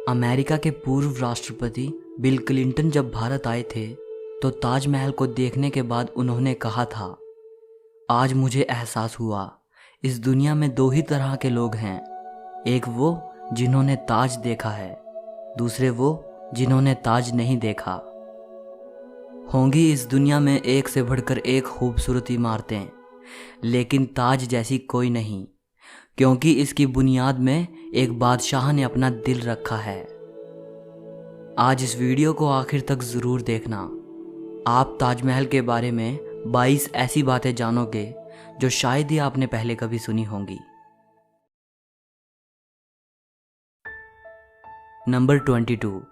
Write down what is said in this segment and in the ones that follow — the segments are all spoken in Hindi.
अमेरिका के पूर्व राष्ट्रपति बिल क्लिंटन जब भारत आए थे तो ताजमहल को देखने के बाद उन्होंने कहा था, आज मुझे एहसास हुआ इस दुनिया में दो ही तरह के लोग हैं, एक वो जिन्होंने ताज देखा है, दूसरे वो जिन्होंने ताज नहीं देखा। होंगी इस दुनिया में एक से बढ़कर एक खूबसूरत इमारतें, लेकिन ताज जैसी कोई नहीं, क्योंकि इसकी बुनियाद में एक बादशाह ने अपना दिल रखा है। आज इस वीडियो को आखिर तक ज़रूर देखना। आप ताजमहल के बारे में 22 ऐसी बातें जानोगे जो शायद ही आपने पहले कभी सुनी होंगी। नंबर 22।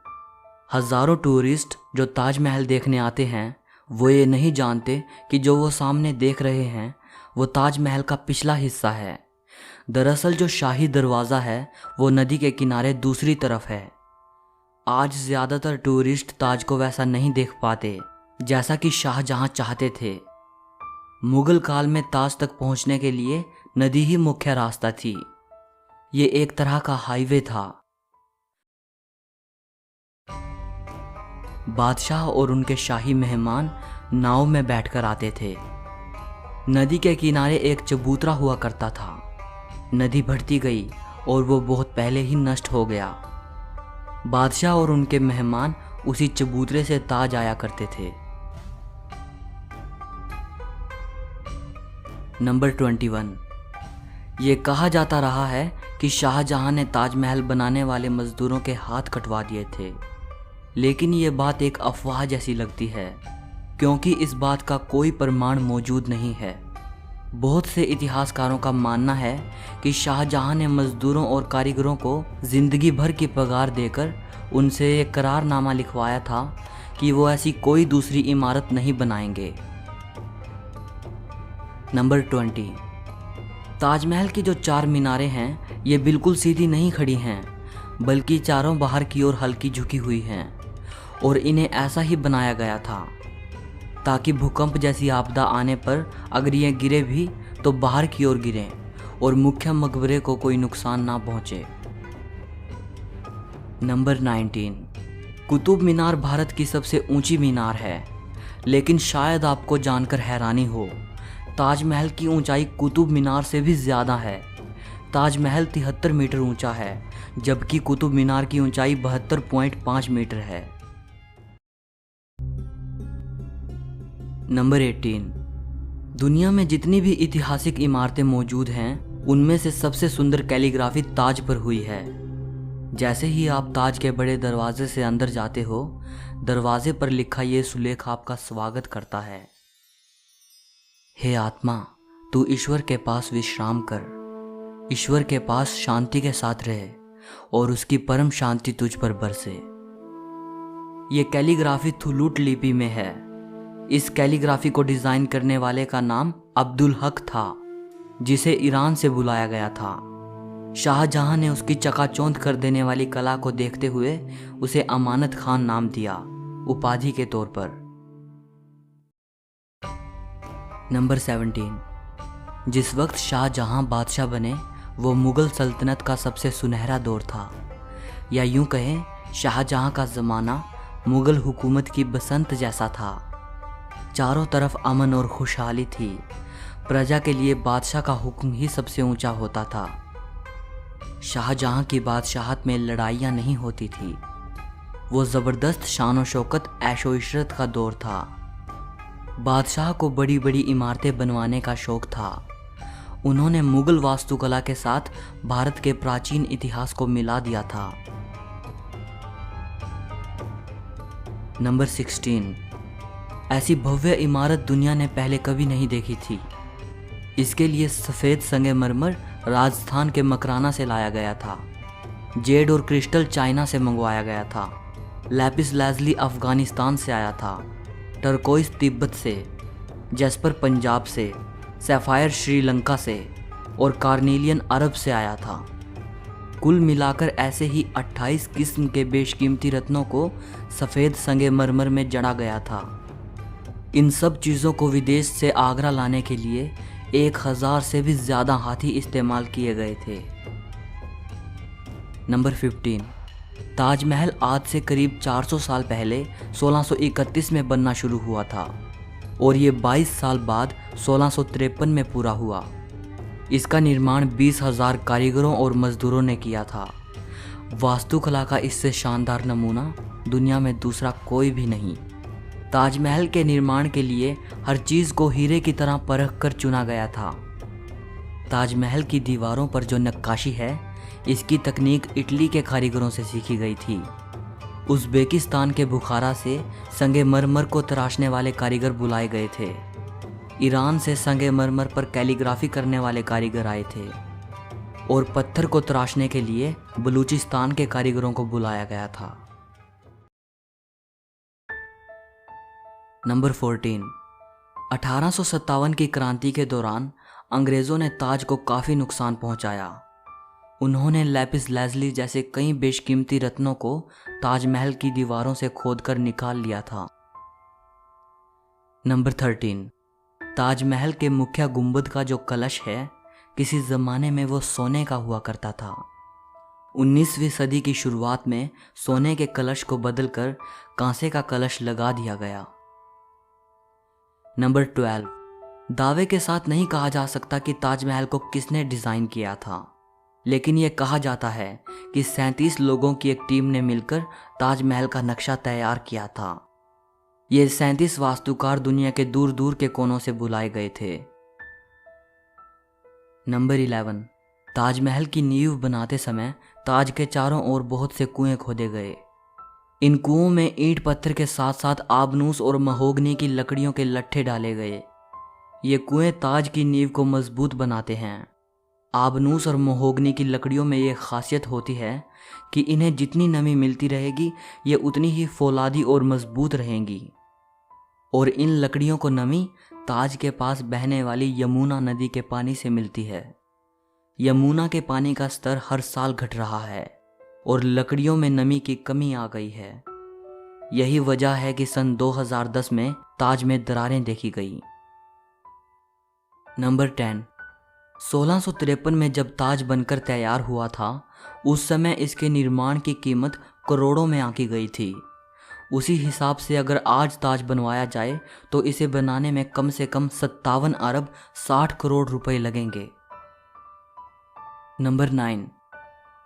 हज़ारों टूरिस्ट जो ताजमहल देखने आते हैं वो ये नहीं जानते कि जो वो सामने देख रहे हैं वो ताजमहल का पिछला हिस्सा है। दरअसल जो शाही दरवाज़ा है वो नदी के किनारे दूसरी तरफ है। आज ज़्यादातर टूरिस्ट ताज को वैसा नहीं देख पाते जैसा कि शाहजहां चाहते थे। मुगल काल में ताज तक पहुंचने के लिए नदी ही मुख्य रास्ता थी। ये एक तरह का हाईवे था। बादशाह और उनके शाही मेहमान नाव में बैठकर आते थे। नदी के किनारे एक चबूतरा हुआ करता था। नदी बढ़ती गई और वो बहुत पहले ही नष्ट हो गया। बादशाह और उनके मेहमान उसी चबूतरे से ताज आया करते थे। नंबर 21। ये कहा जाता रहा है कि शाहजहां ने ताजमहल बनाने वाले मजदूरों के हाथ कटवा दिए थे, लेकिन ये बात एक अफवाह जैसी लगती है, क्योंकि इस बात का कोई प्रमाण मौजूद नहीं है। बहुत से इतिहासकारों का मानना है कि शाहजहां ने मजदूरों और कारीगरों को जिंदगी भर की पगार देकर उनसे एक करारनामा लिखवाया था कि वो ऐसी कोई दूसरी इमारत नहीं बनाएंगे। नंबर 20। ताजमहल की जो 4 मीनारें हैं ये बिल्कुल सीधी नहीं खड़ी हैं, बल्कि चारों बाहर की ओर हल्की झुकी हुई हैं, और इन्हें ऐसा ही बनाया गया था ताकि भूकंप जैसी आपदा आने पर अगर ये गिरे भी तो बाहर की ओर गिरें और मुख्य मकबरे को कोई नुकसान ना पहुंचे। नंबर 19। कुतुब मीनार भारत की सबसे ऊंची मीनार है, लेकिन शायद आपको जानकर हैरानी हो, ताजमहल की ऊंचाई कुतुब मीनार से भी ज़्यादा है। ताजमहल 73 मीटर ऊंचा है, जबकि कुतुब मीनार की ऊंचाई 72.5 मीटर है। नंबर 18। दुनिया में जितनी भी ऐतिहासिक इमारतें मौजूद हैं उनमें से सबसे सुंदर कैलीग्राफी ताज पर हुई है। जैसे ही आप ताज के बड़े दरवाजे से अंदर जाते हो, दरवाजे पर लिखा ये सुलेख आपका स्वागत करता है, हे आत्मा, तू ईश्वर के पास विश्राम कर, ईश्वर के पास शांति के साथ रहे और उसकी परम शांति तुझ पर बरसे। ये कैलीग्राफी थुलूट लिपि में है। इस कैलीग्राफी को डिज़ाइन करने वाले का नाम अब्दुल हक था, जिसे ईरान से बुलाया गया था। शाहजहां ने उसकी चकाचौंध कर देने वाली कला को देखते हुए उसे अमानत खान नाम दिया, उपाधि के तौर पर। नंबर 17। जिस वक्त शाहजहां बादशाह बने वो मुग़ल सल्तनत का सबसे सुनहरा दौर था, या यूं कहें शाहजहां का ज़माना मुग़ल हुकूमत की बसंत जैसा था। चारों तरफ अमन और खुशहाली थी। प्रजा के लिए बादशाह का हुक्म ही सबसे ऊंचा होता था। शाहजहां की बादशाहत में लड़ाइयाँ नहीं होती थी। वो ज़बरदस्त शान व शौकत ऐशो इशरत का दौर था। बादशाह को बड़ी बड़ी इमारतें बनवाने का शौक़ था। उन्होंने मुग़ल वास्तुकला के साथ भारत के प्राचीन इतिहास को मिला दिया था। नंबर 16। ऐसी भव्य इमारत दुनिया ने पहले कभी नहीं देखी थी। इसके लिए सफ़ेद संगमरमर राजस्थान के मकराना से लाया गया था। जेड और क्रिस्टल चाइना से मंगवाया गया था। लैपिस लाजुली अफ़गानिस्तान से आया था। टर्कोइस तिब्बत से, जैस्पर पंजाब से, सैफ़ायर श्रीलंका से और कार्नेलियन अरब से आया था। कुल मिलाकर ऐसे ही 28 किस्म के बेशकीमती रत्नों को सफ़ेद संगमरमर में जड़ा गया था। इन सब चीज़ों को विदेश से आगरा लाने के लिए 1000 से भी ज़्यादा हाथी इस्तेमाल किए गए थे। नंबर 15। ताजमहल आज से करीब 400 साल पहले 1631 में बनना शुरू हुआ था और ये 22 साल बाद 1653 में पूरा हुआ। इसका निर्माण 20,000 कारीगरों और मजदूरों ने किया था। वास्तुकला का इससे शानदार नमूना दुनिया में दूसरा कोई भी नहीं। ताजमहल के निर्माण के लिए हर चीज़ को हीरे की तरह परख कर चुना गया था। ताजमहल की दीवारों पर जो नक्काशी है, इसकी तकनीक इटली के कारीगरों से सीखी गई थी। उज़्बेकिस्तान के बुखारा से संगमरमर को तराशने वाले कारीगर बुलाए गए थे। ईरान से संगमरमर पर कैलीग्राफी करने वाले कारीगर आए थे और पत्थर को तराशने के लिए बलूचिस्तान के कारीगरों को बुलाया गया था। नंबर 14। 1857 की क्रांति के दौरान अंग्रेज़ों ने ताज को काफ़ी नुकसान पहुंचाया। उन्होंने लैपिस लाजुली जैसे कई बेशकीमती रत्नों को ताजमहल की दीवारों से खोदकर निकाल लिया था। नंबर 13। ताजमहल के मुख्य गुंबद का जो कलश है, किसी ज़माने में वो सोने का हुआ करता था। 19वीं सदी की शुरुआत में सोने के कलश को बदलकर कांसे का कलश लगा दिया गया। नंबर 12। दावे के साथ नहीं कहा जा सकता कि ताजमहल को किसने डिज़ाइन किया था, लेकिन यह कहा जाता है कि 37 लोगों की एक टीम ने मिलकर ताजमहल का नक्शा तैयार किया था। ये 37 वास्तुकार दुनिया के दूर दूर के कोनों से बुलाए गए थे। नंबर 11। ताजमहल की नींव बनाते समय ताज के चारों ओर बहुत से कुएं खोदे गए। इन कुओं में ईंट पत्थर के साथ साथ आबनूस और महोगनी की लकड़ियों के लट्ठे डाले गए। ये कुएं ताज की नींव को मजबूत बनाते हैं। आबनूस और महोगनी की लकड़ियों में ये खासियत होती है कि इन्हें जितनी नमी मिलती रहेगी, ये उतनी ही फौलादी और मजबूत रहेंगी। और इन लकड़ियों को नमी ताज के पास बहने वाली यमुना नदी के पानी से मिलती है। यमुना के पानी का स्तर हर साल घट रहा है और लकड़ियों में नमी की कमी आ गई है। यही वजह है कि सन 2010 में ताज में दरारें देखी गई। नंबर 10। 1653 में जब ताज बनकर तैयार हुआ था, उस समय इसके निर्माण की कीमत करोड़ों में आंकी गई थी। उसी हिसाब से अगर आज ताज बनवाया जाए तो इसे बनाने में कम से कम 57 अरब 60 करोड़ रुपए लगेंगे। नंबर 9।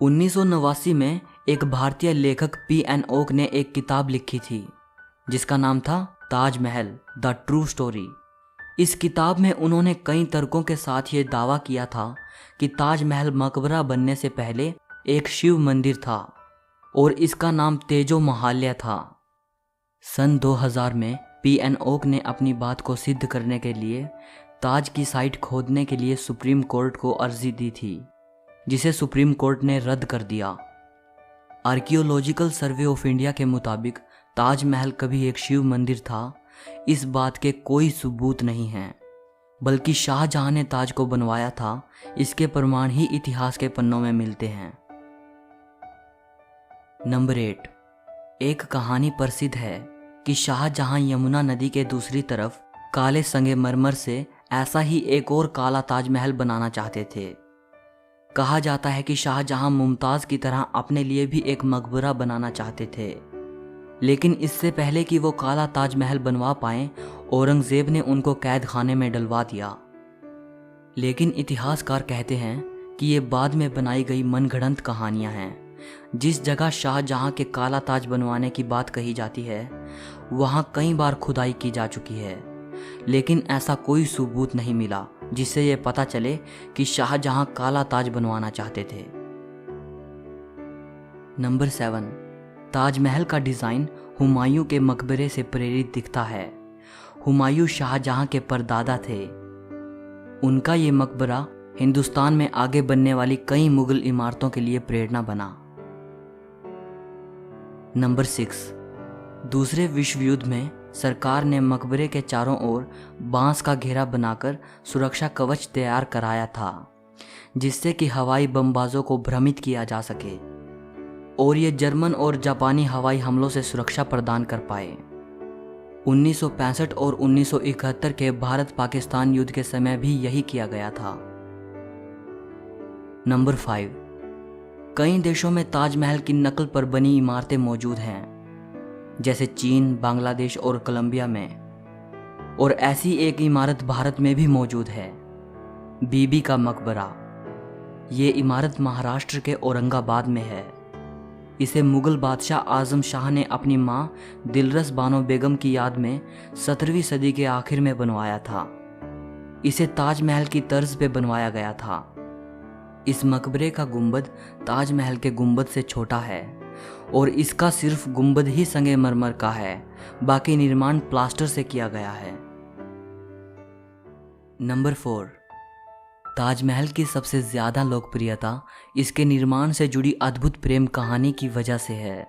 1989 में एक भारतीय लेखक P.N. ओक ने एक किताब लिखी थी जिसका नाम था ताजमहल द ट्रू स्टोरी। इस किताब में उन्होंने कई तर्कों के साथ ये दावा किया था कि ताजमहल मकबरा बनने से पहले एक शिव मंदिर था और इसका नाम तेजो महाल्या था। सन 2000 में P.N. ओक ने अपनी बात को सिद्ध करने के लिए ताज की साइट खोदने के लिए सुप्रीम कोर्ट को अर्जी दी थी, जिसे सुप्रीम कोर्ट ने रद्द कर दिया। आर्कियोलॉजिकल सर्वे ऑफ इंडिया के मुताबिक ताजमहल कभी एक शिव मंदिर था, इस बात के कोई सबूत नहीं हैं, बल्कि शाहजहां ने ताज को बनवाया था, इसके प्रमाण ही इतिहास के पन्नों में मिलते हैं। नंबर 8। एक कहानी प्रसिद्ध है कि शाहजहां यमुना नदी के दूसरी तरफ काले संगमरमर से ऐसा ही एक और काला ताजमहल बनाना चाहते थे। कहा जाता है कि शाहजहां मुमताज़ की तरह अपने लिए भी एक मकबरा बनाना चाहते थे, लेकिन इससे पहले कि वो काला ताजमहल बनवा पाएं, औरंगज़ेब ने उनको कैद खाने में डलवा दिया। लेकिन इतिहासकार कहते हैं कि ये बाद में बनाई गई मनगढ़ंत कहानियां हैं। जिस जगह शाहजहां के काला ताज बनवाने की बात कही जाती है, वहां कई बार खुदाई की जा चुकी है, लेकिन ऐसा कोई सबूत नहीं मिला जिससे यह पता चले कि शाहजहां काला ताज बनवाना चाहते थे। नंबर 7। ताजमहल का डिज़ाइन हुमायूं के मकबरे से प्रेरित दिखता है। हुमायूं शाहजहां के परदादा थे। उनका ये मकबरा हिंदुस्तान में आगे बनने वाली कई मुगल इमारतों के लिए प्रेरणा बना। नंबर 6। दूसरे विश्व युद्ध में सरकार ने मकबरे के चारों ओर बांस का घेरा बनाकर सुरक्षा कवच तैयार कराया था, जिससे कि हवाई बमबाजों को भ्रमित किया जा सके और ये जर्मन और जापानी हवाई हमलों से सुरक्षा प्रदान कर पाए। 1965 और 1971 के भारत पाकिस्तान युद्ध के समय भी यही किया गया था। नंबर 5। कई देशों में ताजमहल की नकल पर बनी इमारतें मौजूद हैं, जैसे चीन, बांग्लादेश और कोलंबिया में। और ऐसी एक इमारत भारत में भी मौजूद है, बीबी का मकबरा। ये इमारत महाराष्ट्र के औरंगाबाद में है। इसे मुगल बादशाह आजम शाह ने अपनी मां दिलरस बानो बेगम की याद में 17वीं सदी के आखिर में बनवाया था। इसे ताजमहल की तर्ज पे बनवाया गया था। इस मकबरे का गुंबद ताजमहल के गुंबद से छोटा है और इसका सिर्फ गुंबद ही संगमरमर का है, बाकी निर्माण प्लास्टर से किया गया है। नंबर 4, ताजमहल की सबसे ज़्यादा लोकप्रियता इसके निर्माण से जुड़ी अद्भुत प्रेम कहानी की वजह से है।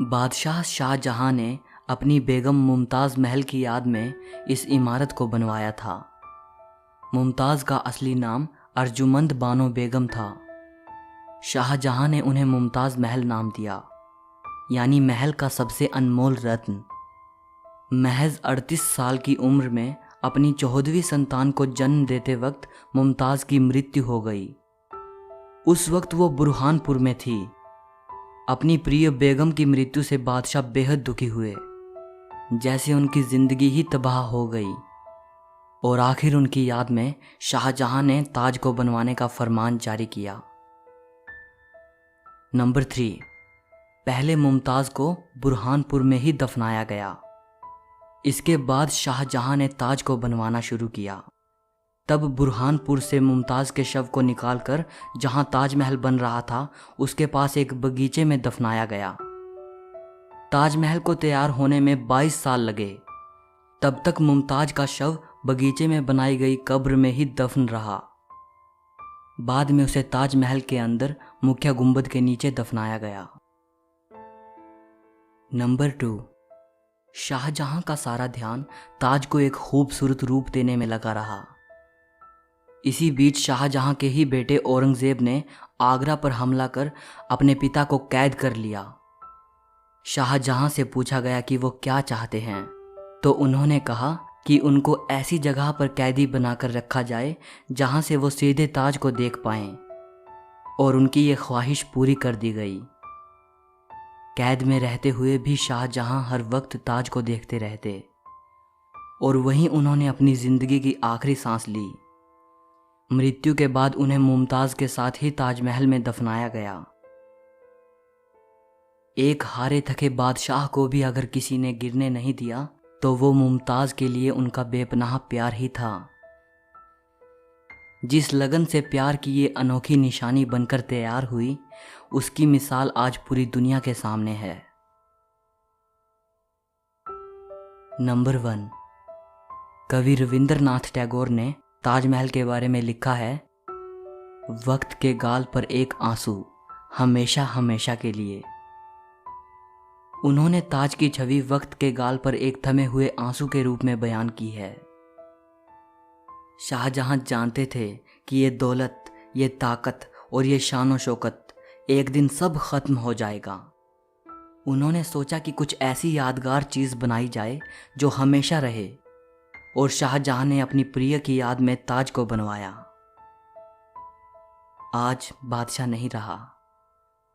बादशाह शाहजहां ने अपनी बेगम मुमताज़ महल की याद में इस इमारत को बनवाया था। मुमताज़ का असली नाम अर्जुमंद बानो बेगम था। शाहजहां ने उन्हें मुमताज़ महल नाम दिया, यानी महल का सबसे अनमोल रत्न। महज 38 साल की उम्र में अपनी 14वीं संतान को जन्म देते वक्त मुमताज़ की मृत्यु हो गई। उस वक्त वो बुरहानपुर में थी। अपनी प्रिय बेगम की मृत्यु से बादशाह बेहद दुखी हुए, जैसे उनकी जिंदगी ही तबाह हो गई। और आखिर उनकी याद में शाहजहां ने ताज को बनवाने का फरमान जारी किया। नंबर 3, पहले मुमताज़ को बुरहानपुर में ही दफनाया गया। इसके बाद शाहजहां ने ताज को बनवाना शुरू किया। तब बुरहानपुर से मुमताज़ के शव को निकालकर जहां ताजमहल बन रहा था उसके पास एक बगीचे में दफनाया गया। ताजमहल को तैयार होने में 22 साल लगे। तब तक मुमताज़ का शव बगीचे में बनाई गई कब्र में ही दफन रहा। बाद में उसे ताजमहल के अंदर मुख्य गुंबद के नीचे दफनाया गया। नंबर 2, शाहजहां का सारा ध्यान ताज को एक खूबसूरत रूप देने में लगा रहा। इसी बीच शाहजहां के ही बेटे औरंगजेब ने आगरा पर हमला कर अपने पिता को कैद कर लिया। शाहजहां से पूछा गया कि वो क्या चाहते हैं, तो उन्होंने कहा कि उनको ऐसी जगह पर कैदी बनाकर रखा जाए जहां से वो सीधे ताज को देख पाएं, और उनकी ये ख्वाहिश पूरी कर दी गई। कैद में रहते हुए भी शाहजहां हर वक्त ताज को देखते रहते, और वहीं उन्होंने अपनी जिंदगी की आखिरी सांस ली। मृत्यु के बाद उन्हें मुमताज़ के साथ ही ताजमहल में दफनाया गया। एक हारे थके बादशाह को भी अगर किसी ने गिरने नहीं दिया तो वो मुमताज़ के लिए उनका बेपनाह प्यार ही था। जिस लगन से प्यार की ये अनोखी निशानी बनकर तैयार हुई, उसकी मिसाल आज पूरी दुनिया के सामने है। नंबर 1, कवि रविंद्रनाथ टैगोर ने ताजमहल के बारे में लिखा है, वक्त के गाल पर एक आंसू, हमेशा हमेशा के लिए। उन्होंने ताज की छवि वक्त के गाल पर एक थमे हुए आंसू के रूप में बयान की है। शाहजहां जानते थे कि ये दौलत, ये ताकत और ये शान शौकत एक दिन सब खत्म हो जाएगा। उन्होंने सोचा कि कुछ ऐसी यादगार चीज़ बनाई जाए जो हमेशा रहे, और शाहजहां ने अपनी प्रिय की याद में ताज को बनवाया। आज बादशाह नहीं रहा,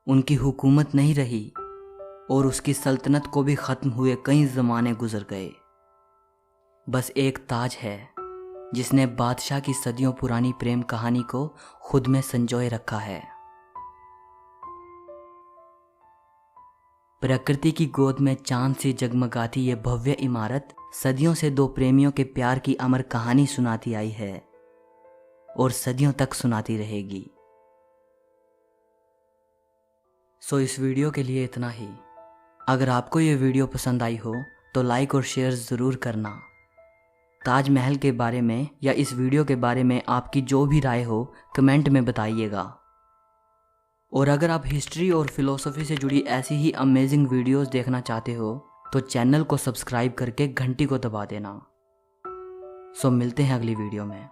उनकी हुकूमत नहीं रही, और उसकी सल्तनत को भी ख़त्म हुए कई ज़माने गुजर गए। बस एक ताज है जिसने बादशाह की सदियों पुरानी प्रेम कहानी को खुद में संजोए रखा है। प्रकृति की गोद में चांद सी जगमगाती ये भव्य इमारत सदियों से दो प्रेमियों के प्यार की अमर कहानी सुनाती आई है और सदियों तक सुनाती रहेगी। सो इस वीडियो के लिए इतना ही। अगर आपको ये वीडियो पसंद आई हो तो लाइक और शेयर ज़रूर करना। ताजमहल के बारे में या इस वीडियो के बारे में आपकी जो भी राय हो कमेंट में बताइएगा। और अगर आप हिस्ट्री और फिलॉसफी से जुड़ी ऐसी ही अमेजिंग वीडियोस देखना चाहते हो तो चैनल को सब्सक्राइब करके घंटी को दबा देना। सो मिलते हैं अगली वीडियो में।